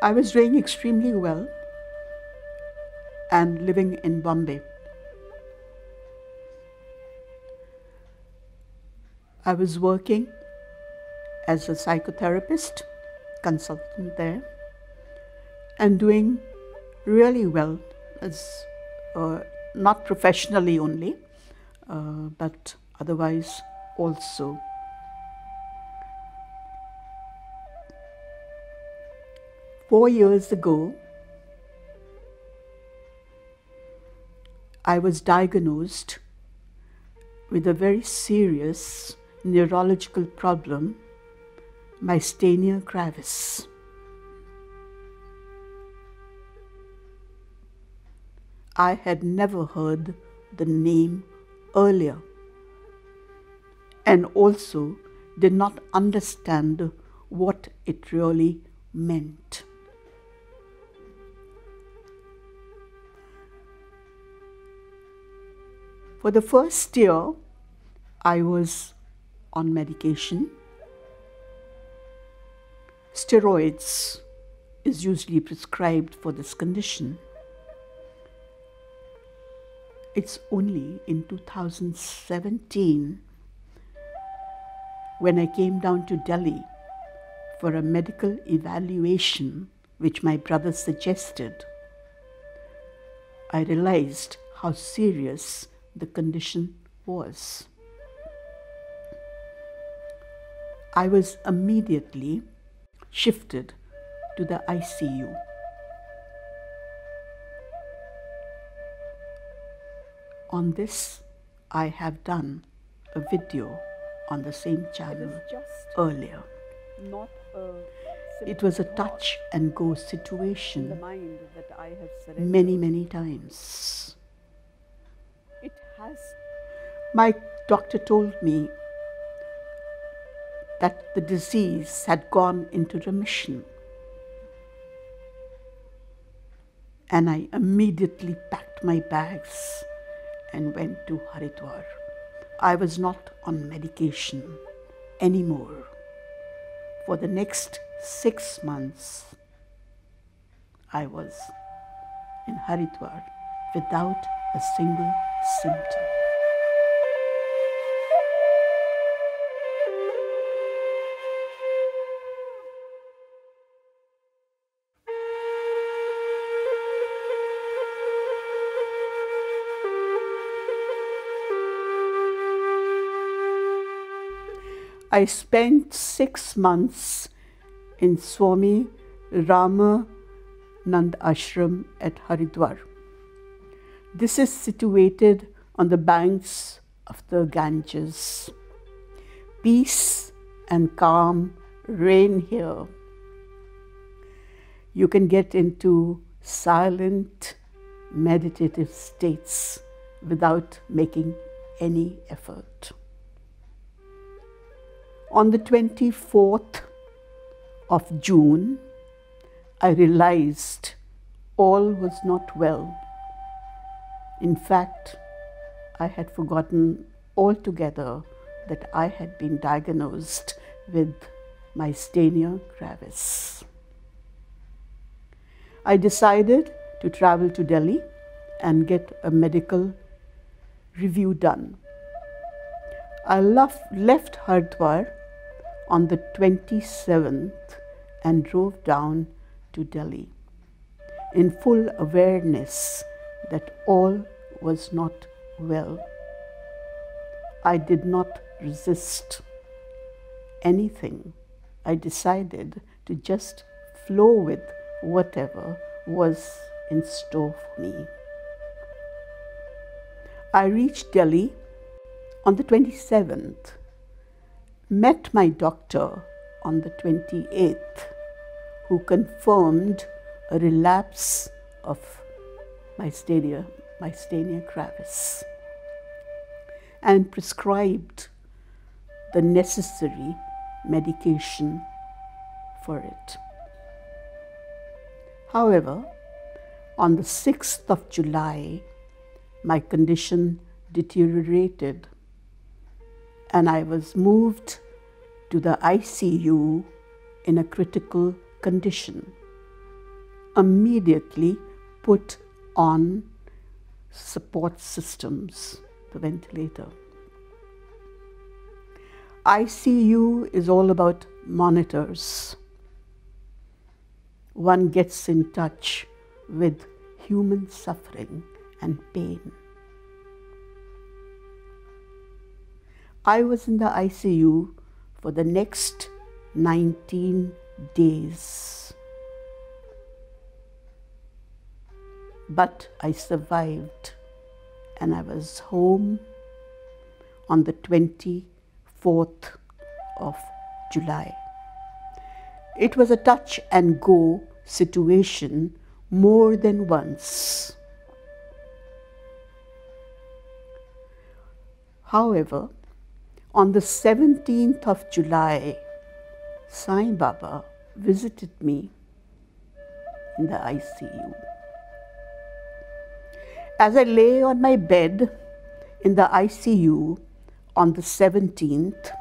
I was doing extremely well and living in Bombay. I was working as a psychotherapist, consultant there, and doing really well, as not professionally only, but otherwise also. Four years ago, I was diagnosed with a very serious neurological problem, Myasthenia Gravis. I had never heard the name earlier and also did not understand what it really meant. For the first year, I was on medication. Steroids is usually prescribed for this condition. It's only in 2017 when I came down to Delhi for a medical evaluation which my brother suggested, I realized how serious the condition was. I was immediately shifted to the ICU. On this, I have done a video on the same channel earlier. It was a touch and go situation many times. My doctor told me that the disease had gone into remission, and I immediately packed my bags and went to Haridwar. I was not on medication anymore. For the next 6 months, I was in Haridwar without a single symptom. I spent 6 months in Swami Ramanand Ashram at Haridwar. This is situated on the banks of the Ganges. Peace and calm reign here. You can get into silent, meditative states without making any effort. On the 24th of June, I realized all was not well. In fact, I had forgotten altogether that I had been diagnosed with Myasthenia Gravis. I decided to travel to Delhi and get a medical review done. I left Haridwar on the 27th and drove down to Delhi in full awareness that all was not well. I did not resist anything. I decided to just flow with whatever was in store for me. I reached Delhi on the 27th, met my doctor on the 28th, who confirmed a relapse of Myasthenia Gravis and prescribed the necessary medication for it. However, on the 6th of July, my condition deteriorated and I was moved to the ICU in a critical condition. immediately put on support systems, the ventilator. ICU is all about monitors. One gets in touch with human suffering and pain. I was in the ICU for the next 19 days. But I survived, and I was home on the 24th of July. It was a touch and go situation more than once. However, on the 17th of July, Sai Baba visited me in the ICU. As I lay on my bed in the ICU on the 17th,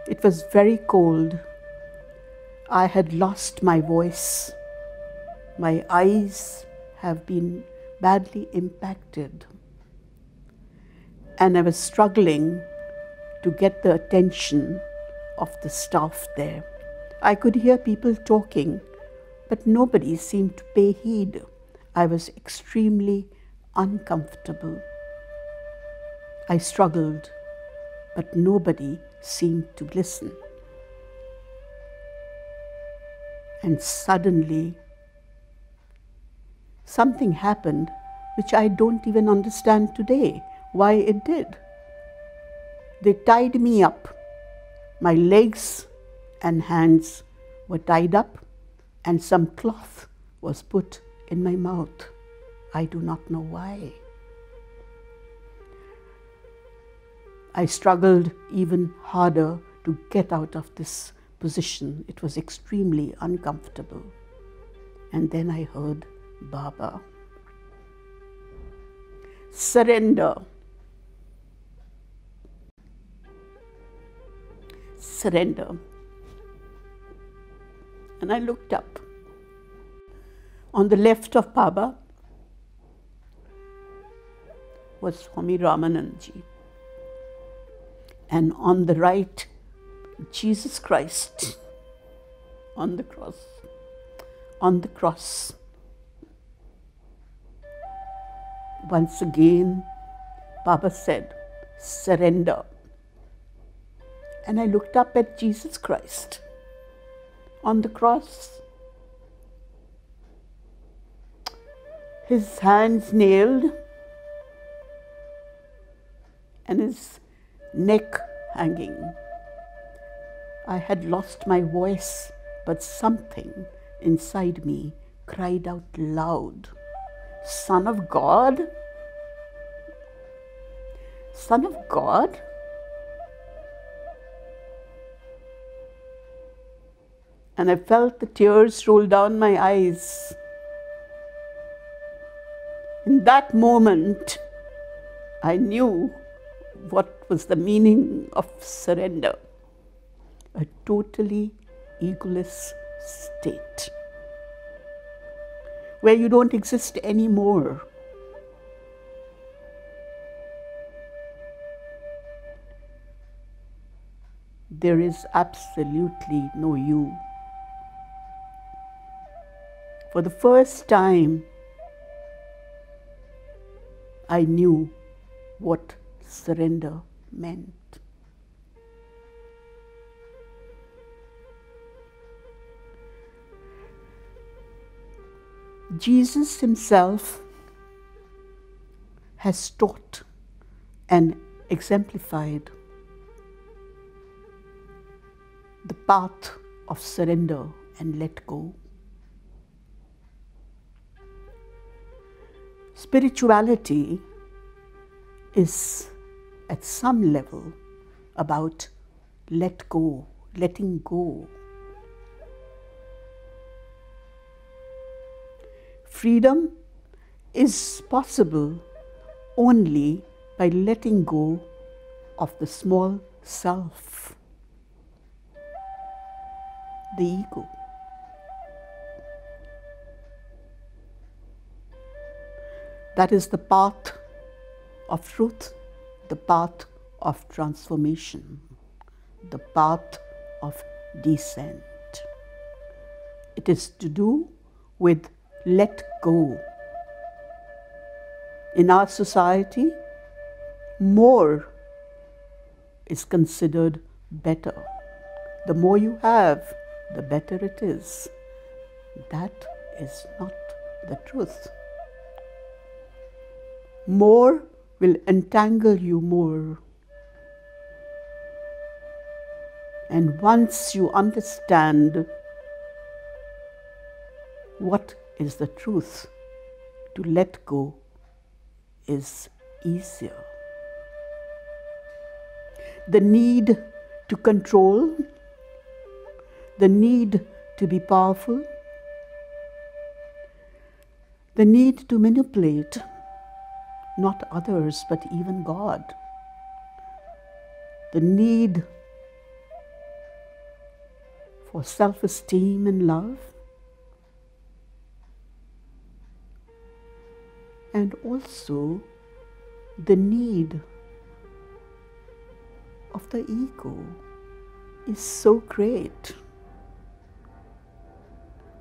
it was very cold. I had lost my voice. My eyes have been badly impacted. And I was struggling to get the attention of the staff there. I could hear people talking, but nobody seemed to pay heed. I was extremely uncomfortable. I struggled, but nobody seemed to listen. And suddenly, something happened which I don't even understand today why it did. They tied me up. My legs and hands were tied up, and some cloth was put in my mouth. I do not know why. I struggled even harder to get out of this position. It was extremely uncomfortable. And then I heard Baba. Surrender. Surrender. And I looked up. On the left of Baba was Swami Ramananji. And on the right, Jesus Christ on the cross. On the cross. Once again, Baba said, surrender. And I looked up at Jesus Christ on the cross. His hands nailed and his neck hanging. I had lost my voice, but something inside me cried out loud, Son of God? Son of God? And I felt the tears roll down my eyes. In that moment, I knew what was the meaning of surrender. A totally egoless state where you don't exist anymore. There is absolutely no you. For the first time, I knew what surrender meant. Jesus himself has taught and exemplified the path of surrender and let go. Spirituality is at some level about let go, letting go. Freedom is possible only by letting go of the small self, the ego. That is the path of truth, the path of transformation, the path of descent. It is to do with let go. In our society, more is considered better. The more you have, the better it is. That is not the truth. More will entangle you more. And once you understand what is the truth, to let go is easier. The need to control, the need to be powerful, the need to manipulate not others but even God, the need for self-esteem and love, and also the need of the ego is so great.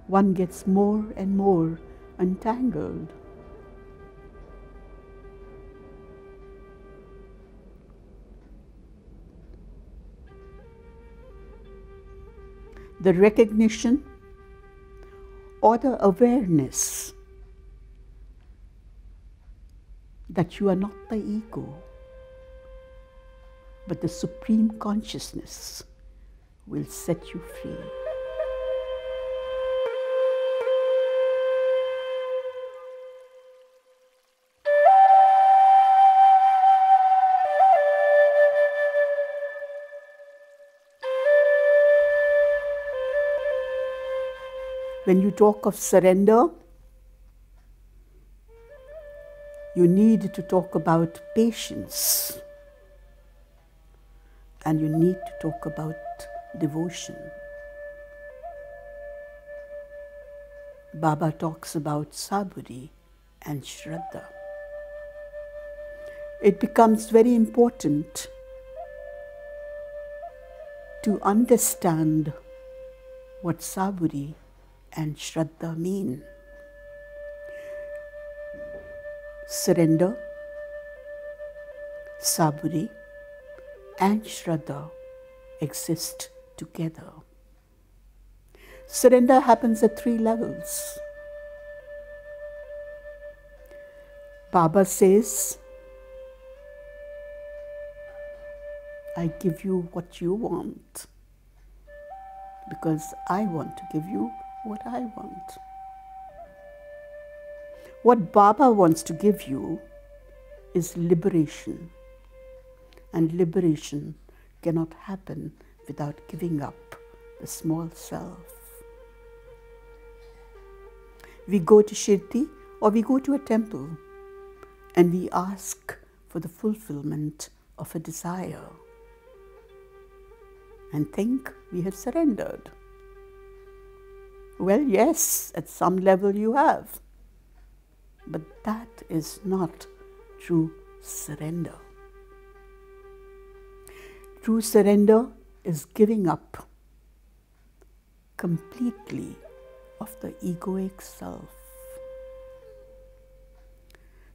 One gets more and more entangled. The recognition or the awareness that you are not the ego, but the supreme consciousness will set you free. When you talk of surrender, you need to talk about patience, and you need to talk about devotion. Baba talks about Saburi and Shraddha. It becomes very important to understand what Saburi and Shraddha mean. Surrender, Saburi and Shraddha exist together. Surrender happens at 3 levels. Baba says, I give you what you want because I want to give you what I want. What Baba wants to give you is liberation. And liberation cannot happen without giving up the small self. We go to Shirdi or we go to a temple and we ask for the fulfillment of a desire and think we have surrendered. Well, yes, at some level you have. But that is not true surrender. True surrender is giving up completely of the egoic self.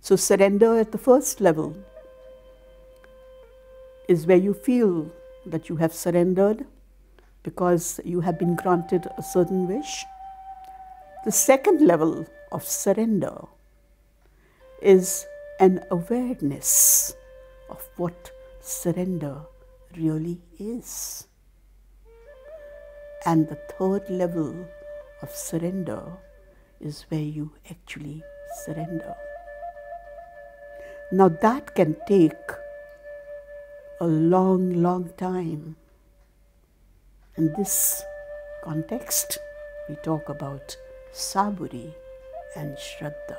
So surrender at the first level is where you feel that you have surrendered because you have been granted a certain wish. The second level of surrender is an awareness of what surrender really is. And the third level of surrender is where you actually surrender. Now that can take a long, long time. In this context, we talk about Saburi and Shraddha.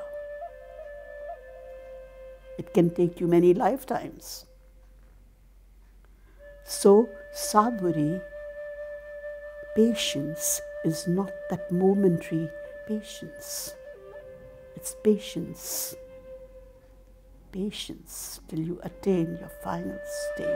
It can take you many lifetimes. So, Saburi, patience is not that momentary patience. It's patience patience till you attain your final state.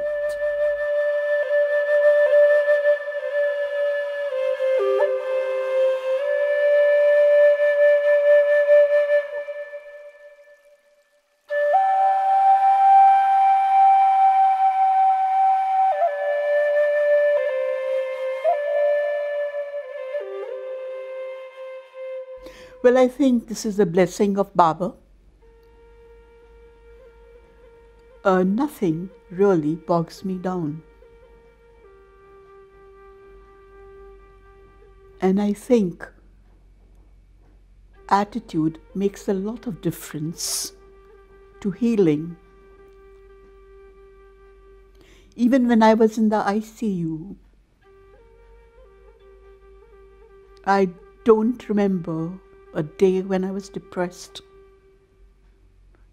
Well, I think this is a blessing of Baba. Nothing really bogs me down. And I think attitude makes a lot of difference to healing. Even when I was in the ICU, I don't remember a day when I was depressed.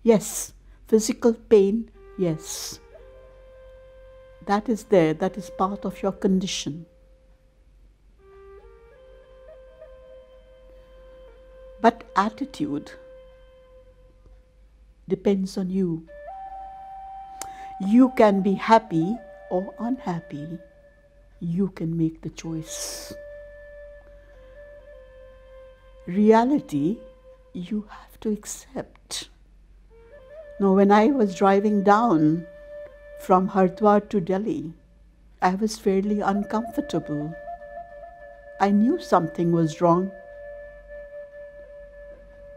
Yes, physical pain, yes. That is there, that is part of your condition. But attitude depends on you. You can be happy or unhappy. You can make the choice. Reality, you have to accept. Now, when I was driving down from Haridwar to Delhi, I was fairly uncomfortable. I knew something was wrong,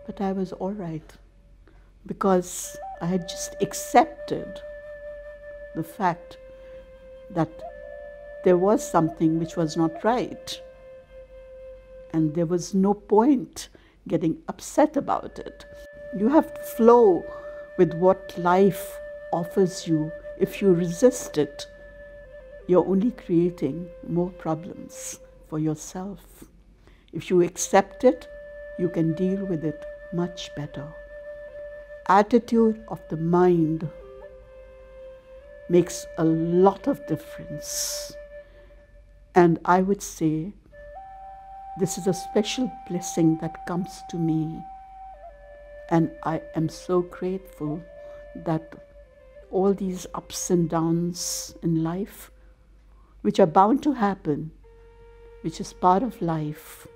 but I was all right because I had just accepted the fact that there was something which was not right. And there was no point getting upset about it. You have to flow with what life offers you. If you resist it, you're only creating more problems for yourself. If you accept it, you can deal with it much better. Attitude of the mind makes a lot of difference. And I would say, this is a special blessing that comes to me, and I am so grateful that all these ups and downs in life, which are bound to happen, which is part of life,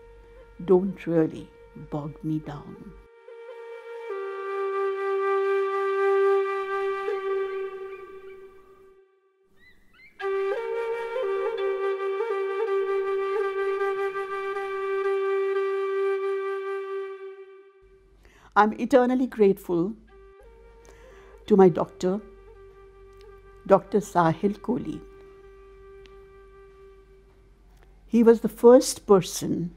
don't really bog me down. I'm eternally grateful to my doctor, Dr. Sahil Kohli. He was the first person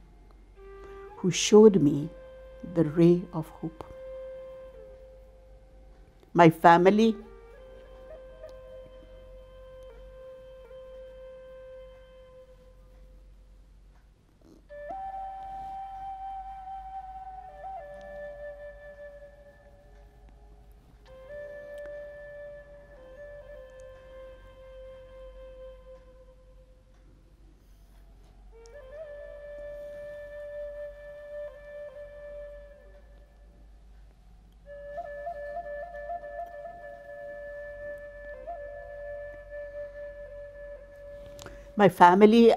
who showed me the ray of hope. My family,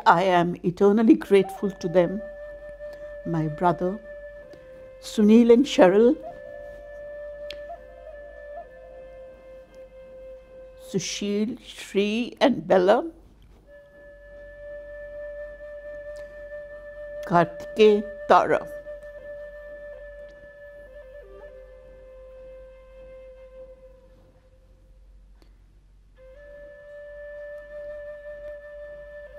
I am eternally grateful to them. My brother, Sunil and Cheryl, Sushil, Shri and Bella, Kartike, Tara.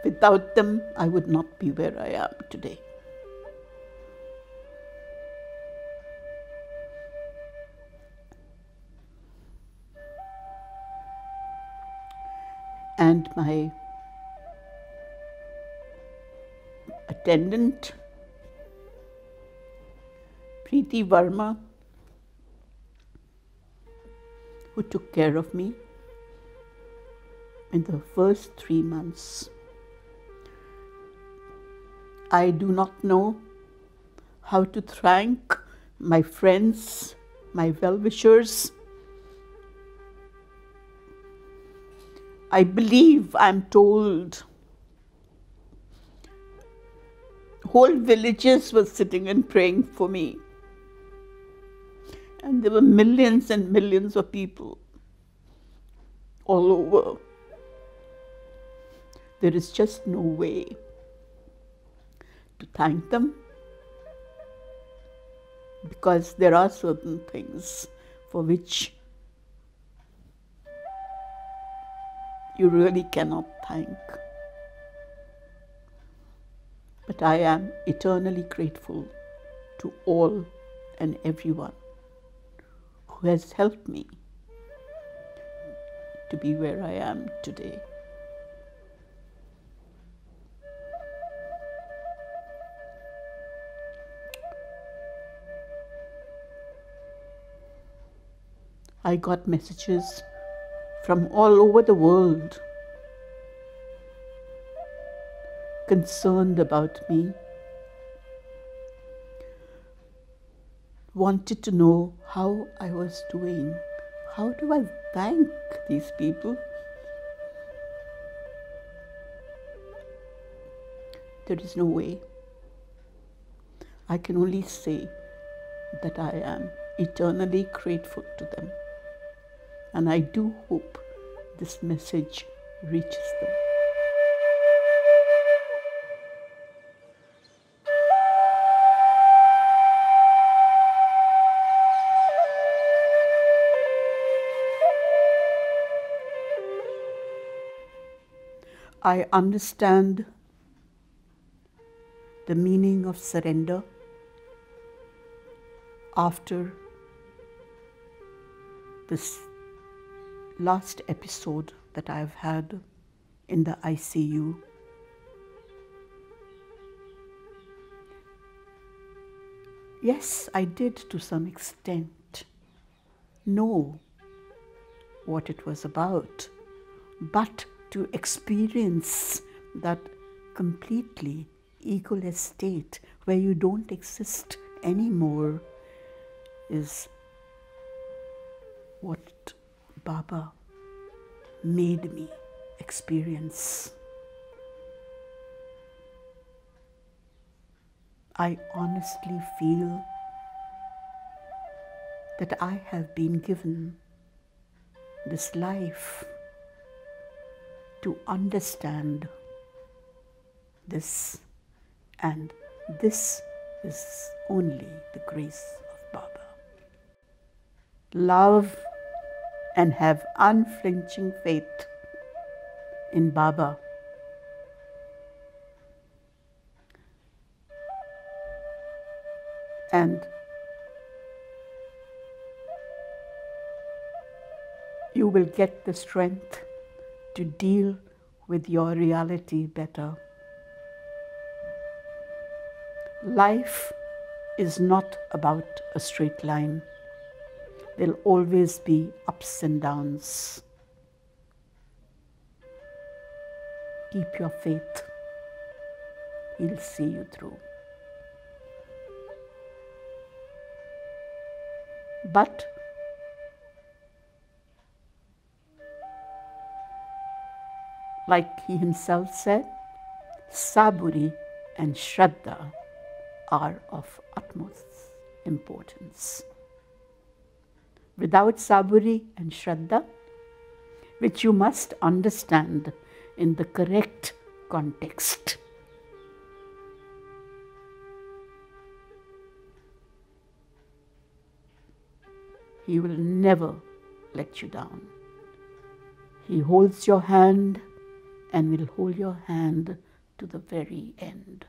Without them, I would not be where I am today. And my attendant, Preeti Verma, who took care of me in the first 3 months. I do not know how to thank my friends, my well-wishers, I believe, I'm told, whole villages were sitting and praying for me. And there were millions and millions of people all over. There is just no way to thank them, because there are certain things for which you really cannot thank. But I am eternally grateful to all and everyone who has helped me to be where I am today. I got messages from all over the world concerned about me, wanted to know how I was doing. How do I thank these people? There is no way. I can only say that I am eternally grateful to them. And I do hope this message reaches them. I understand the meaning of surrender after this last episode that I've had in the ICU. Yes, I did to some extent know what it was about, but to experience that completely egoless state where you don't exist anymore is what Baba made me experience. I honestly feel that I have been given this life to understand this, and this is only the grace of Baba. Love and have unflinching faith in Baba. And you will get the strength to deal with your reality better. Life is not about a straight line. There'll always be ups and downs. Keep your faith. He'll see you through. But like he himself said, Saburi and Shraddha are of utmost importance. Without Saburi and Shraddha, which you must understand in the correct context, he will never let you down. He holds your hand and will hold your hand to the very end.